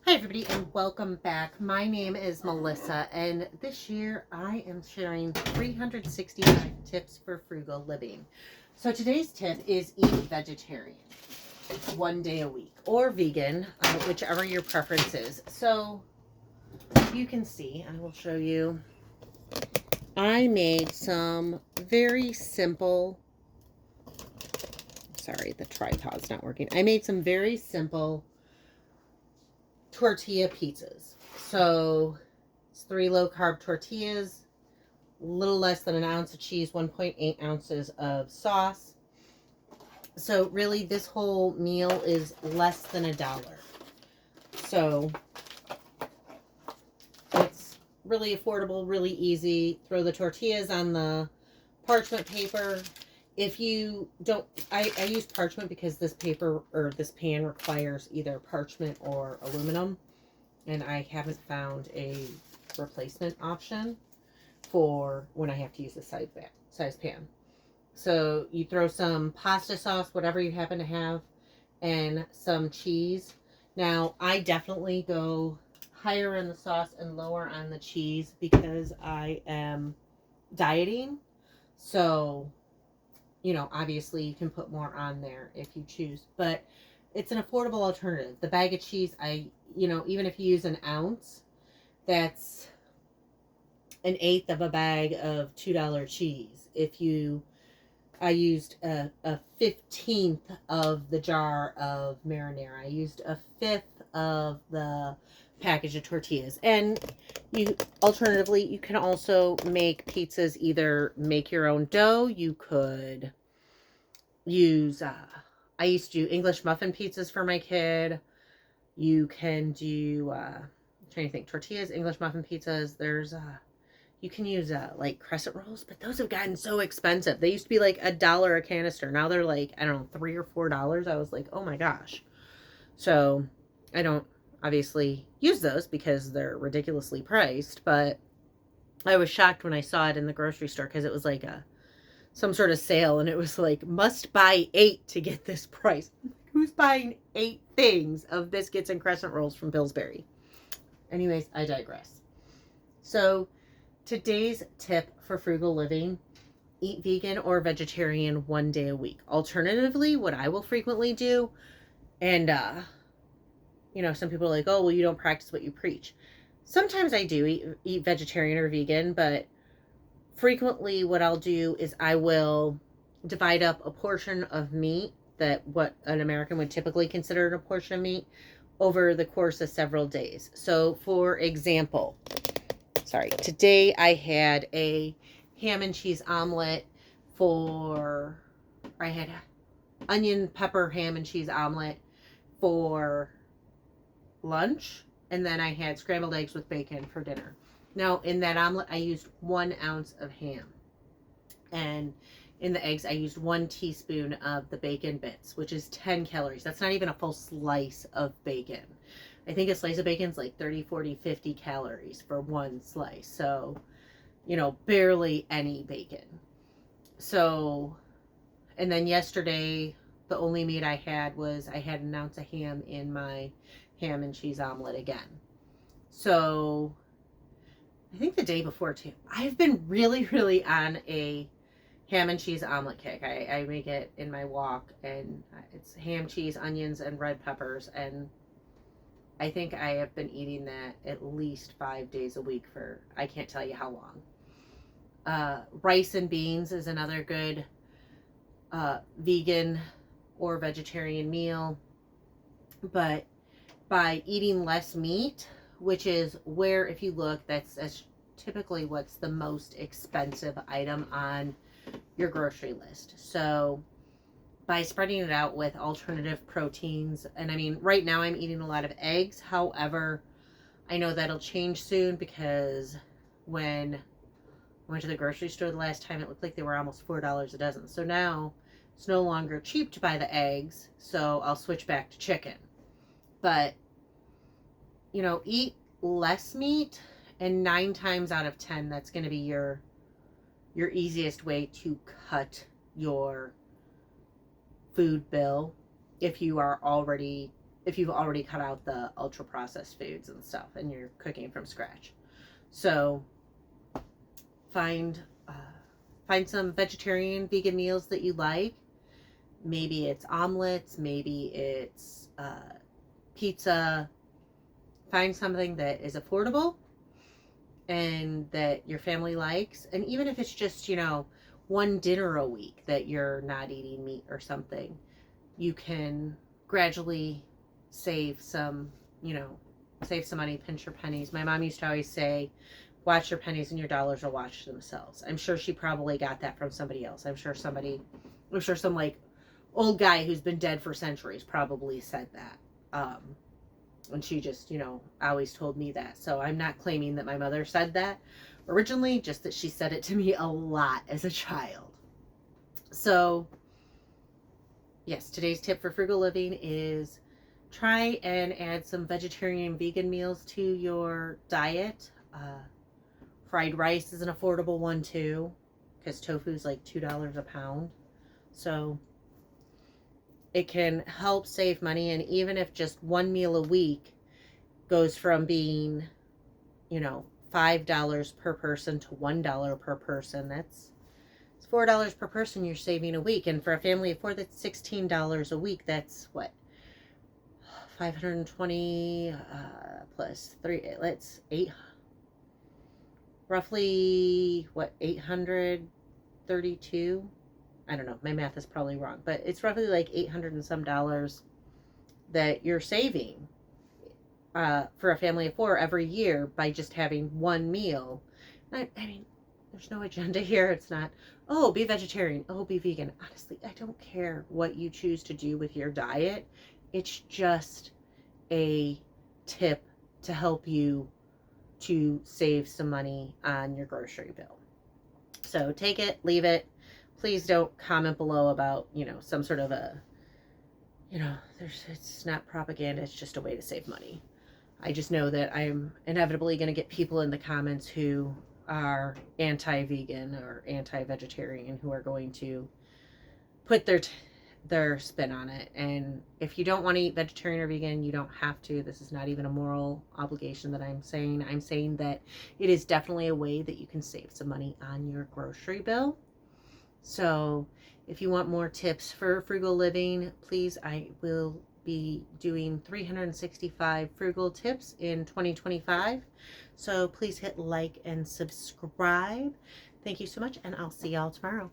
Hi everybody and welcome back. My name is Melissa and this year I am sharing 365 tips for frugal living. So today's tip is eat vegetarian 1 day a week or vegan, whichever your preference is. So you can see, I will show you, I made some very simple, sorry the tripod's not working. I made some very simple tortilla pizzas. So it's 3 low carb tortillas, a little less than an ounce of cheese, 1.8 ounces of sauce. So really this whole meal is less than $1. So it's really affordable, really easy. Throw the tortillas on the parchment paper. If you don't, I use parchment because this paper or this pan requires either parchment or aluminum. And I haven't found a replacement option for when I have to use a size pan. So you throw some pasta sauce, whatever you happen to have, and some cheese. Now, I definitely go higher in the sauce and lower on the cheese because I am dieting. So, obviously you can put more on there if you choose. But it's an affordable alternative. The bag of cheese, even if you use an ounce, that's an eighth of a bag of $2 cheese. I used a 15th of the jar of marinara. I used a fifth of the package of tortillas. And alternatively, you can also make pizzas, either make your own dough. You could use, I used to do English muffin pizzas for my kid. You can do, I'm trying to think, tortillas, English muffin pizzas. You can use like crescent rolls, but those have gotten so expensive. They used to be like $1 a canister. Now they're like, I don't know, $3 or $4. I was like, oh my gosh. So I don't obviously use those because they're ridiculously priced, but I was shocked when I saw it in the grocery store because it was like some sort of sale and it was like must buy 8 to get this price. Who's buying 8 things of biscuits and crescent rolls from Pillsbury? Anyways, I digress. So today's tip for frugal living: eat vegan or vegetarian 1 day a week. Alternatively, what I will frequently do, and some people are like, oh, well, you don't practice what you preach. Sometimes I do eat vegetarian or vegan, but frequently what I'll do is I will divide up a portion of meat, that what an American would typically consider a portion of meat, over the course of several days. So for example, today I had a ham and cheese omelet I had onion pepper ham and cheese omelet for lunch, and then I had scrambled eggs with bacon for dinner. Now, in that omelet, I used 1 ounce of ham. And in the eggs, I used 1 teaspoon of the bacon bits, which is 10 calories. That's not even a full slice of bacon. I think a slice of bacon is like 30, 40, 50 calories for 1 slice. So, barely any bacon. So, and then yesterday, the only meat I had was I had an ounce of ham in my ham and cheese omelet again. So, I think the day before too, I've been really, really on a ham and cheese omelet kick. I make it in my walk, and it's ham, cheese, onions, and red peppers. And I think I have been eating that at least 5 days a week for, I can't tell you how long. Rice and beans is another good vegan or vegetarian meal. But by eating less meat, which is where, if you look, that's typically what's the most expensive item on your grocery list. So by spreading it out with alternative proteins, and I mean, right now I'm eating a lot of eggs. However, I know that'll change soon because when I went to the grocery store the last time, it looked like they were almost $4 a dozen. So now it's no longer cheap to buy the eggs, so I'll switch back to chicken. But, eat less meat, and 9 times out of 10, that's going to be your easiest way to cut your food bill if if you've already cut out the ultra processed foods and stuff and you're cooking from scratch. So find find some vegetarian vegan meals that you like. Maybe it's omelets, maybe it's pizza. Find something that is affordable and that your family likes. And even if it's just, one dinner a week that you're not eating meat or something, you can gradually save some, save some money, pinch your pennies. My mom used to always say, watch your pennies and your dollars will watch themselves. I'm sure she probably got that from somebody else. I'm sure some like old guy who's been dead for centuries probably said that. And she just, always told me that. So I'm not claiming that my mother said that originally, just that she said it to me a lot as a child. So yes, today's tip for frugal living is try and add some vegetarian vegan meals to your diet. Fried rice is an affordable one too, because tofu is like $2 a pound. So it can help save money. And even if just one meal a week goes from being, $5 per person to $1 per person, it's $4 per person you're saving a week. And for a family of four, that's $16 a week. That's what? 520 plus 3, let's 8, roughly what, 832? I don't know, my math is probably wrong, but it's roughly like 800 and some dollars that you're saving for a family of four every year by just having one meal. I mean, there's no agenda here. It's not, oh, be vegetarian, oh, be vegan. Honestly, I don't care what you choose to do with your diet. It's just a tip to help you to save some money on your grocery bill. So take it, leave it. Please don't comment below about, some sort of a, it's not propaganda. It's just a way to save money. I just know that I'm inevitably going to get people in the comments who are anti-vegan or anti-vegetarian who are going to put their spin on it. And if you don't want to eat vegetarian or vegan, you don't have to. This is not even a moral obligation that I'm saying. I'm saying that it is definitely a way that you can save some money on your grocery bill. So if you want more tips for frugal living, please, I will be doing 365 frugal tips in 2025. So please hit like and subscribe. Thank you so much, and I'll see y'all tomorrow.